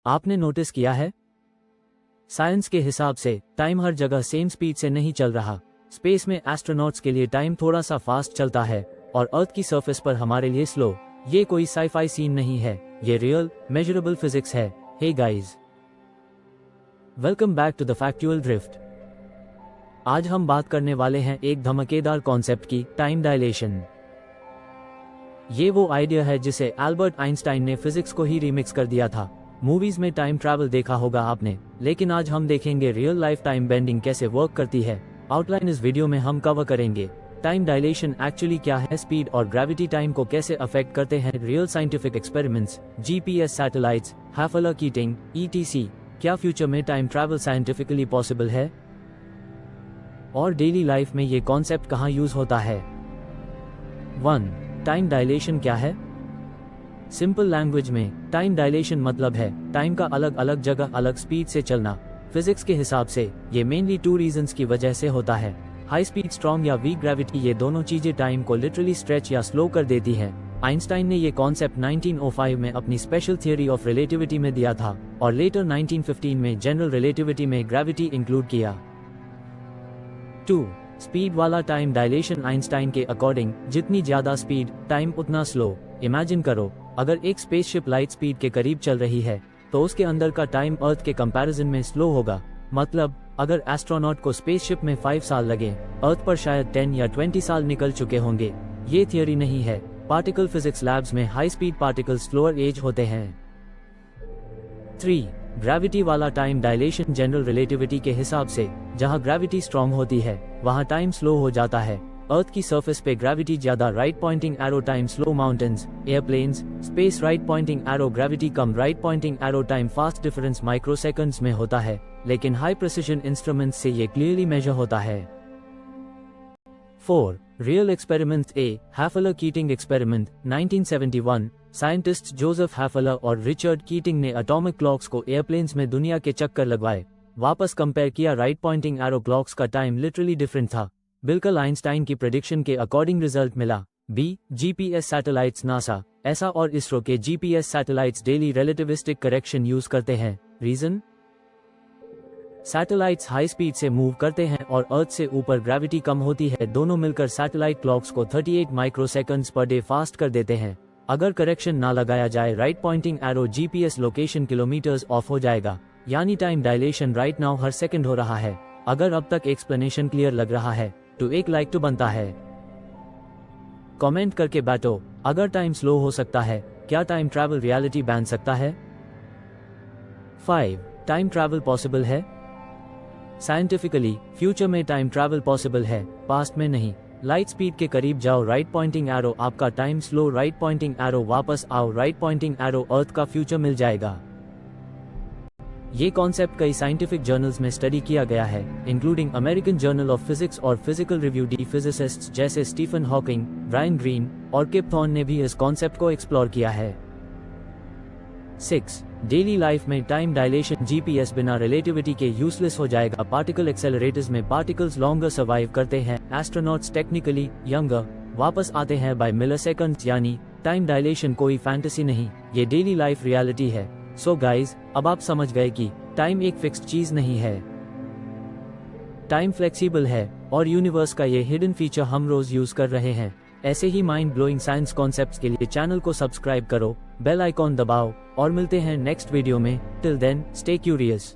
आपने नोटिस किया है? साइंस के हिसाब से टाइम हर जगह सेम स्पीड से नहीं चल रहा। स्पेस में एस्ट्रोनॉट्स के लिए टाइम थोड़ा सा फास्ट चलता है और अर्थ की सरफेस पर हमारे लिए स्लो। ये कोई साइफाई सीन नहीं है, ये रियल मेजरेबल फिजिक्स है। Hey guys, welcome back to the factual drift. आज हम बात करने वाले हैं एक धमाकेदार कॉन्सेप्ट की, टाइम डायलेशन। ये वो आइडिया है जिसे एल्बर्ट आइंस्टाइन ने फिजिक्स को ही रीमिक्स कर दिया था। मूवीज में टाइम ट्रैवल देखा होगा आपने, लेकिन आज हम देखेंगे रियल लाइफ टाइम बेंडिंग कैसे वर्क करती है। आउटलाइन इस वीडियो में हम कवर करेंगे। टाइम डायलेशन एक्चुअली क्या है, स्पीड और ग्रेविटी टाइम को कैसे अफेक्ट करते हैं, real scientific experiments, GPS satellites, Hafele Keating, etc. क्या फ्यूचर में टाइम ट्रैवल साइंटिफिकली पॉसिबल है, और डेली लाइफ में ये कॉन्सेप्ट कहाँ यूज होता है। 1. टाइम डायलेशन क्या है? सिंपल लैंग्वेज में टाइम डायलेशन मतलब है टाइम का अलग अलग जगह अलग स्पीड से चलना। फिजिक्स के हिसाब से ये मेनली 2 रीजंस की वजह से होता है। हाई स्पीड, स्ट्रॉन्ग या वीक ग्रेविटी, ये दोनों चीजें टाइम को लिटरली स्ट्रेच या स्लो कर देती हैं। आइंस्टाइन ने ये कॉन्सेप्ट 1905 में अपनी स्पेशल थियरी ऑफ रिलेटिविटी में दिया था और लेटर 1915 में जनरल रिलेटिविटी में ग्रेविटी इंक्लूड किया। 2. स्पीड वाला टाइम डायलेशन। आइंस्टाइन के अकॉर्डिंग जितनी ज्यादा स्पीड, टाइम उतना स्लो। इमेजिन करो, अगर एक स्पेसशिप लाइट स्पीड के करीब चल रही है तो उसके अंदर का टाइम अर्थ के कंपैरिजन में स्लो होगा। मतलब अगर एस्ट्रोनॉट को स्पेसशिप में 5 साल लगे, अर्थ पर शायद 10 या 20 साल निकल चुके होंगे। ये थियरी नहीं है, पार्टिकल फिजिक्स लैब्स में high speed particles slower age होते हैं। 3. ग्रेविटी वाला टाइम डायलेशन। जनरल रिलेटिविटी के हिसाब से जहां ग्रेविटी स्ट्रॉन्ग होती है वहां टाइम स्लो हो जाता है। अर्थ की सरफेस पे ग्रेविटी ज्यादा, right pointing arrow time slow. Mountains, aeroplanes, space, right pointing arrow gravity कम, right pointing arrow time fast. Difference microseconds में होता है, लेकिन हाई प्रिसिजन इंस्ट्रूमेंट्स से ये क्लियरली मेजर होता है। 4. Real experiments. A. Hafele Keating experiment 1971। Scientist Joseph Hafele और रिचर्ड कीटिंग ने एटॉमिक क्लॉक्स को एयरप्लेन्स में दुनिया के चक्कर लगवाए, वापस कंपेयर किया। राइट पॉइंटिंग एरो क्लॉक्स का टाइम लिटरली डिफरेंट था। बिल्कुल आइंस्टाइन की प्रेडिक्शन के अकॉर्डिंग रिजल्ट मिला। बी. GPS satellites. नासा, ऐसा और इसरो के GPS satellites daily relativistic correction use करते हैं। रीजन? सैटेलाइट्स हाई स्पीड से मूव करते हैं और अर्थ से ऊपर ग्रेविटी कम होती है। दोनों मिलकर सैटेलाइट क्लॉक्स को 38 माइक्रोसेकंड्स पर डे फास्ट कर देते हैं। अगर करेक्शन ना लगाया जाए, right pointing arrow GPS location kilometres off हो जाएगा। यानी टाइम डायलेशन राइट नाउ हर सेकंड हो रहा है। अगर अब तक एक्सप्लेनेशन क्लियर लग रहा है तो एक लाइक तो बनता है। कमेंट करके बैठो, अगर टाइम स्लो हो सकता है, क्या टाइम ट्रैवल रियलिटी बन सकता है? 5. टाइम ट्रैवल पॉसिबल है? साइंटिफिकली फ्यूचर में टाइम ट्रैवल पॉसिबल है, पास्ट में नहीं। लाइट स्पीड के करीब जाओ, राइट पॉइंटिंग एरो आपका time slow, right pointing arrow वापस आओ, राइट पॉइंटिंग एरो अर्थ का फ्यूचर मिल जाएगा। ये कॉन्सेप्ट कई साइंटिफिक जर्नल्स में स्टडी किया गया है, including American journal of physics और फिजिकल रिव्यू। डी फिजिसिस्ट्स जैसे स्टीफन हॉकिंग, ब्रायन ग्रीन और किप थॉर्न ने भी इस कॉन्सेप्ट को एक्सप्लोर किया है। 6. डेली लाइफ में टाइम डायलेशन। जीपीएस बिना रिलेटिविटी के यूजलेस हो जाएगा। पार्टिकल एक्सेलरेटर्स में पार्टिकल्स लॉन्गर सर्वाइव करते हैं। एस्ट्रोनॉट्स टेक्निकली यंगर वापस आते हैं बाय मिलीसेकंड्स। यानी टाइम डायलेशन कोई फैंटेसी नहीं, ये डेली लाइफ रियलिटी है। सो गाइज, अब आप समझ गए कि टाइम एक फिक्स्ड चीज नहीं है, टाइम फ्लेक्सिबल है और यूनिवर्स का ये हिडन फीचर हम रोज यूज कर रहे हैं। ऐसे ही माइंड ब्लोइंग साइंस कॉन्सेप्ट्स के लिए चैनल को सब्सक्राइब करो, बेल आइकॉन दबाओ और मिलते हैं नेक्स्ट वीडियो में। Till then, stay curious.